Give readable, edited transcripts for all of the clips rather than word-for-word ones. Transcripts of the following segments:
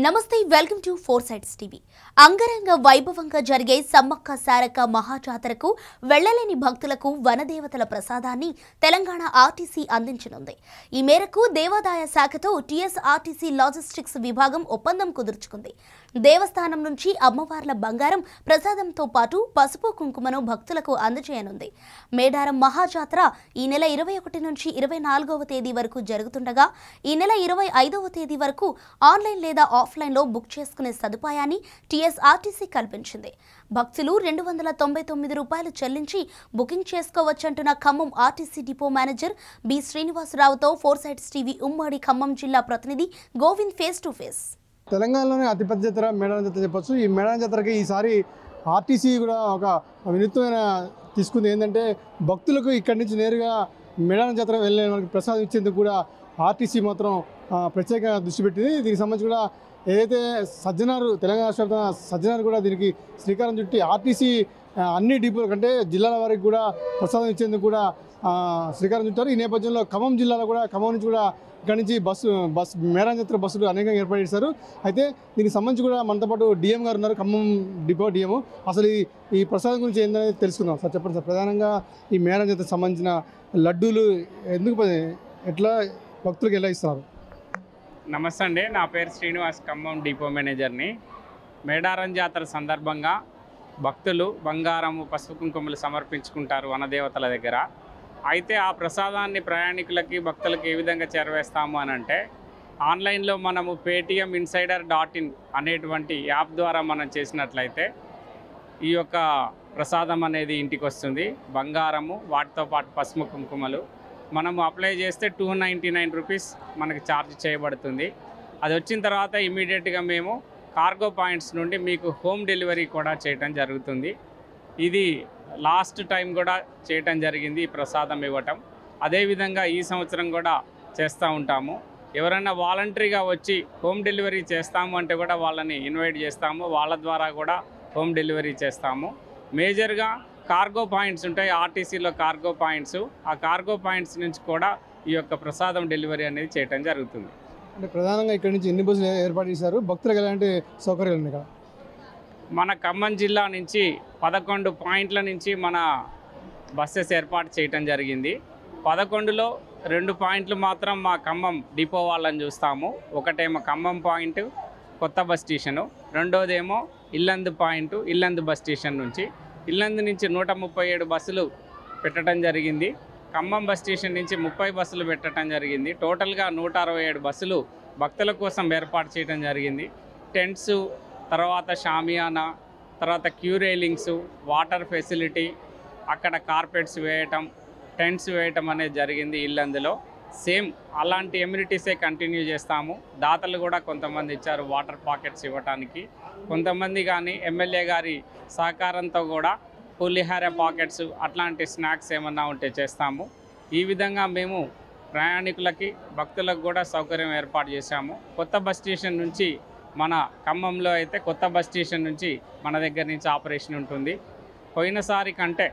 నమస్తే welcome to four sides TV. అంగరంగ వైభవంగా జరిగే సమ్మక్క సారక్క మహాజాతరకు వెళ్లలేని భక్తులకు వనదేవతల ప్రసాదాన్ని తెలంగాణ ఆర్టీసీ అందించనుంది. ఈ మేరకు దేవాదాయ శాఖతో టీఎస్ఆర్టీసీ లాజిస్టిక్స్ విభాగం ఒప్పందం కుదుర్చుకుంది. దేవస్థానం నుంచి అమ్మవార్ల బంగారం ప్రసాదంతో పాటు పసుపు కుంకుమను భక్తులకు అందజేయనుంది. మేడారం మహాజాతర ఈ నెల 21 నుంచి 24వ తేదీ వరకు జరుగుతుండగా ఈ నెల 25వ తేదీ వరకు ఆన్లైన్ లేదా ఆఫ్లైన్లో బుక్ చేసుకునే సదుపాయాన్ని టీఎస్ఆర్టీసీ కల్పించింది. భక్తులు ₹299 చెల్లించి బుకింగ్ చేసుకోవచ్చంటున్న Khammam RTC depot manager B శ్రీనివాసరావుతో ఫోర్ సైడ్స్ టీవీ ఉమ్మడి ఖమ్మం జిల్లా ప్రతినిధి గోవింద్ ఫేస్ టు ఫేస్. తెలంగాణలోనే అతిపెద్ద జాతర మేడారం జాతర చెప్పొచ్చు. ఈ మేడారం జాతరకి ఈసారి ఆర్టీసీ కూడా ఒక వినూత్నమైన తీసుకుంది. ఏంటంటే భక్తులకు ఇక్కడి నుంచి నేరుగా మేడారం జాతర వెళ్ళే వాళ్ళకి ప్రసాదం ఇచ్చేందుకు కూడా ఆర్టీసీ మాత్రం ప్రత్యేకంగా దృష్టి పెట్టింది. దీనికి సంబంధించి కూడా ఏదైతే సజ్జనారు తెలంగాణ రాష్ట్ర సజ్జనారు కూడా దీనికి శ్రీకారం చుట్టి ఆర్టీసీ అన్ని డిపోల కంటే జిల్లాల వారికి కూడా ప్రసాదం ఇచ్చేందుకు కూడా శ్రీకారం చుట్టారు. ఈ నేపథ్యంలో ఖమ్మం జిల్లాలో కూడా ఖమ్మం నుంచి కూడా ఇక్కడ నుంచి బస్సు మేడారం జాతర బస్సులు అనేకంగా ఏర్పాటు చేశారు. అయితే దీనికి సంబంధించి కూడా మనతో పాటు డిఎం గారు ఉన్నారు, ఖమ్మం డిపో డిఎం. అసలు ఈ ప్రసాదం గురించి ఏంటనేది తెలుసుకుందాం. సార్ చెప్పండి సార్, ప్రధానంగా ఈ మేడారం జాతరకు సంబంధించిన లడ్డూలు ఎందుకు ఎట్లా భక్తులకు ఎలా ఇస్తున్నారు? నమస్తే అండి, నా పేరు శ్రీనివాస్, ఖమ్మం డిపో మేనేజర్ని. మేడారం జాతర సందర్భంగా భక్తులు బంగారము పసుపు కుంకుమలు సమర్పించుకుంటారు వనదేవతల దగ్గర. అయితే ఆ ప్రసాదాన్ని ప్రయాణికులకి భక్తులకి ఏ విధంగా చేరవేస్తాము అని అంటే ఆన్లైన్లో మనము PaytmInsider.in అనేటువంటి యాప్ ద్వారా మనం చేసినట్లయితే ఈ యొక్క ప్రసాదం అనేది ఇంటికి వస్తుంది. బంగారము వాటితో పాటు పసుపు కుంకుమలు మనము అప్లై చేస్తే ₹299 మనకి ఛార్జ్ చేయబడుతుంది. అది వచ్చిన తర్వాత ఇమీడియట్గా మేము కార్గో పాయింట్స్ నుండి మీకు హోమ్ డెలివరీ కూడా చేయటం జరుగుతుంది. ఇది లాస్ట్ టైం కూడా చేయటం జరిగింది ఈ ప్రసాదం ఇవ్వటం. అదేవిధంగా ఈ సంవత్సరం కూడా చేస్తూ ఉంటాము. ఎవరైనా వాలంటరీగా వచ్చి హోమ్ డెలివరీ చేస్తాము అంటే కూడా వాళ్ళని ఇన్వైట్ చేస్తాము, వాళ్ళ ద్వారా కూడా హోమ్ డెలివరీ చేస్తాము. మేజర్గా కార్గో పాయింట్స్ ఉంటాయి, ఆర్టీసీలో కార్గో పాయింట్స్. ఆ కార్గో పాయింట్స్ నుంచి కూడా ఈ యొక్క ప్రసాదం డెలివరీ అనేది చేయటం జరుగుతుంది. అంటే ప్రధానంగా ఇక్కడ నుంచి ఎన్ని బస్సులు ఏర్పాటు చేశారు? భక్తులకు ఎలాంటి సౌకర్యాలు ఉన్నాయి ఇక్కడ? మన ఖమ్మం జిల్లా నుంచి 11 పాయింట్ల నుంచి మన బస్సెస్ ఏర్పాటు చేయటం జరిగింది. 11లో 2 పాయింట్లు మాత్రం మా ఖమ్మం డిపో వాళ్ళని చూస్తాము. ఒకటేమో ఖమ్మం పాయింట్ కొత్త బస్ స్టేషను, రెండోదేమో Yellandu point Yellandu bus station నుంచి. ఇల్లందు నుంచి 137 బస్సులు పెట్టడం జరిగింది. ఖమ్మం బస్ స్టేషన్ నుంచి 30 బస్సులు పెట్టడం జరిగింది. టోటల్గా 167 బస్సులు భక్తుల కోసం ఏర్పాటు చేయడం జరిగింది. టెంట్స్, తర్వాత షామియానా, తర్వాత క్యూ రైలింగ్స్, వాటర్ ఫెసిలిటీ, అక్కడ కార్పెట్స్ వేయటం, టెంట్స్ వేయటం అనేది జరిగింది. ఇల్లందులో సేమ్ అలాంటి ఎమ్యూనిటీసే కంటిన్యూ చేస్తాము. దాతలు కూడా కొంతమంది ఇచ్చారు వాటర్ పాకెట్స్ ఇవ్వటానికి. కొంతమంది కానీ ఎమ్మెల్యే గారి సహకారంతో కూడా పులిహార పాకెట్స్ అట్లాంటి స్నాక్స్ ఏమన్నా ఉంటే చేస్తాము. ఈ విధంగా మేము ప్రయాణికులకి భక్తులకు కూడా సౌకర్యం ఏర్పాటు చేశాము. కొత్త బస్ స్టేషన్ నుంచి మన ఖమ్మంలో అయితే కొత్త బస్ స్టేషన్ నుంచి మన దగ్గర నుంచి ఆపరేషన్ ఉంటుంది. పోయినసారి కంటే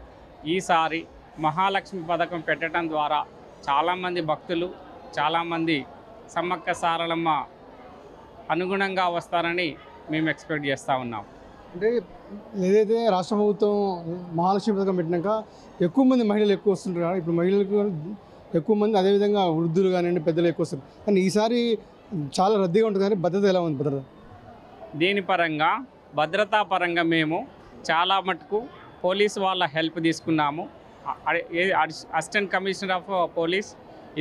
ఈసారి మహాలక్ష్మి పథకం పెట్టడం ద్వారా చాలామంది భక్తులు, చాలామంది సమ్మక్క సారలమ్మ అనుగుణంగా వస్తారని మేము ఎక్స్పెక్ట్ చేస్తూ ఉన్నాం. అంటే ఏదైతే రాష్ట్ర ప్రభుత్వం మహాలక్ష్మి పథకం పెట్టినాక ఎక్కువ మంది మహిళలు ఎక్కువ వస్తుంటారు కదా, ఇప్పుడు మహిళలకు ఎక్కువ మంది, అదేవిధంగా వృద్ధులు కానివ్వండి పెద్దలు ఎక్కువ వస్తారు. కానీ ఈసారి చాలా రద్దీగా ఉంటుంది. కానీ భద్రత ఎలా ఉంది? భద్రత దీని పరంగా భద్రతా పరంగా మేము చాలా మటుకు పోలీసు వాళ్ళ హెల్ప్ తీసుకున్నాము. Assistant commissioner of police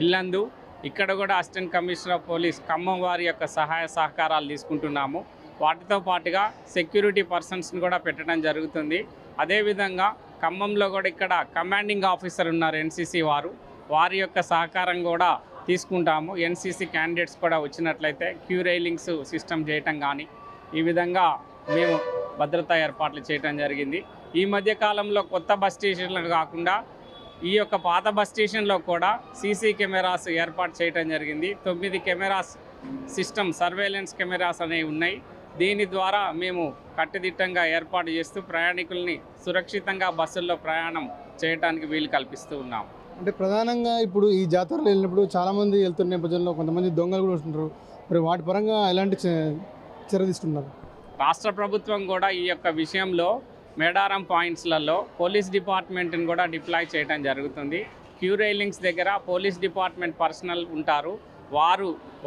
Yellandu, ఇక్కడ కూడా assistant commissioner of police Khammam వారి యొక్క సహాయ సహకారాలు తీసుకుంటున్నాము. వాటితో పాటుగా సెక్యూరిటీ పర్సన్స్ని కూడా పెట్టడం జరుగుతుంది. అదేవిధంగా ఖమ్మంలో కూడా ఇక్కడ కమాండింగ్ ఆఫీసర్ ఉన్నారు ఎన్సీసీ వారి యొక్క సహకారం కూడా తీసుకుంటాము. ఎన్సీసీ క్యాండిడేట్స్ కూడా వచ్చినట్లయితే క్యూ రైలింగ్స్ సిస్టమ్ చేయటం కానీ ఈ విధంగా మేము భద్రతా ఏర్పాట్లు చేయటం జరిగింది. ఈ మధ్య కాలంలో కొత్త బస్ స్టేషన్లు కాకుండా ఈ యొక్క పాత బస్ స్టేషన్లో కూడా సీసీ కెమెరాస్ ఏర్పాటు చేయటం జరిగింది. 9 కెమెరాస్ సిస్టమ్ సర్వేలెన్స్ కెమెరాస్ అనేవి ఉన్నాయి. దీని ద్వారా మేము కట్టుదిట్టంగా ఏర్పాటు చేస్తూ ప్రయాణికుల్ని సురక్షితంగా బస్సుల్లో ప్రయాణం చేయడానికి వీలు కల్పిస్తూ ఉన్నాం. అంటే ప్రధానంగా ఇప్పుడు ఈ జాతరలో వెళ్ళినప్పుడు చాలామంది వెళ్తున్న నేపథ్యంలో కొంతమంది దొంగలు కూడా వస్తుంటారు. మరి వాటి పరంగా ఎలాంటి చర్య తీసుకున్నారు? రాష్ట్ర ప్రభుత్వం కూడా ఈ యొక్క విషయంలో మేడారం పాయింట్స్లలో పోలీస్ డిపార్ట్మెంట్ని కూడా డిప్లాయ్ చేయడం జరుగుతుంది. క్యూ రైలింగ్స్ దగ్గర పోలీస్ డిపార్ట్మెంట్ పర్సనల్ ఉంటారు.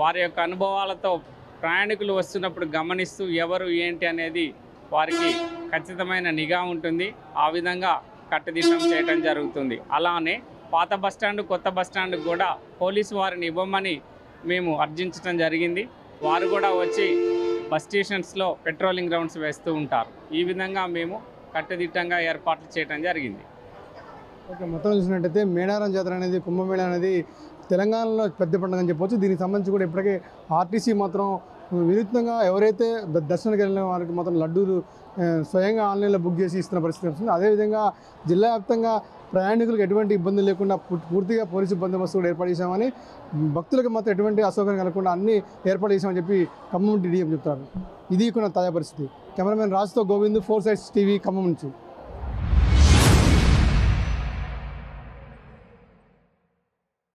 వారి యొక్క అనుభవాలతో ప్రయాణికులు వస్తున్నప్పుడు గమనిస్తూ ఎవరు ఏంటి అనేది వారికి ఖచ్చితమైన నిఘా ఉంటుంది. ఆ విధంగా కట్టుదిట్టం చేయడం జరుగుతుంది. అలానే పాత బస్టాండ్ కొత్త బస్టాండ్ కూడా పోలీసు వారిని ఇవ్వమని మేము అర్జించడం జరిగింది. వారు కూడా వచ్చి బస్ స్టేషన్స్లో పెట్రోలింగ్ రౌండ్స్ వేస్తూ ఉంటారు. ఈ విధంగా మేము కట్టుదిట్టంగా ఏర్పాట్లు చేయడం జరిగింది. ఓకే, మొత్తం చూసినట్టయితే మేడారం జాతర అనేది, కుంభమేళా అనేది తెలంగాణలో పెద్ద పండుగ అని చెప్పొచ్చు. దీనికి సంబంధించి కూడా ఇప్పటికే ఆర్టీసీ మాత్రం వినూత్నంగా ఎవరైతే దర్శనానికి వెళ్ళిన వారికి మాత్రం లడ్డూలు స్వయంగా ఆన్లైన్లో బుక్ చేసి ఇస్తున్న పరిస్థితి వస్తుంది. అదేవిధంగా జిల్లా వ్యాప్తంగా ప్రయాణికులకు ఎటువంటి ఇబ్బందులు లేకుండా పూర్తిగా పోలీసు బందోబస్తు కూడా ఏర్పాటు చేశామని, భక్తులకు మాత్రం ఎటువంటి అసౌకర్యం కలగకుండా అన్ని ఏర్పాటు చేశామని చెప్పి ఖమ్మం డిడిఎం చెప్తారు. ఇది కూడా తాజా పరిస్థితి. కెమెరామెన్ రాజుతో గోవింద్, 4 Sides TV, ఖమ్మం నుంచి.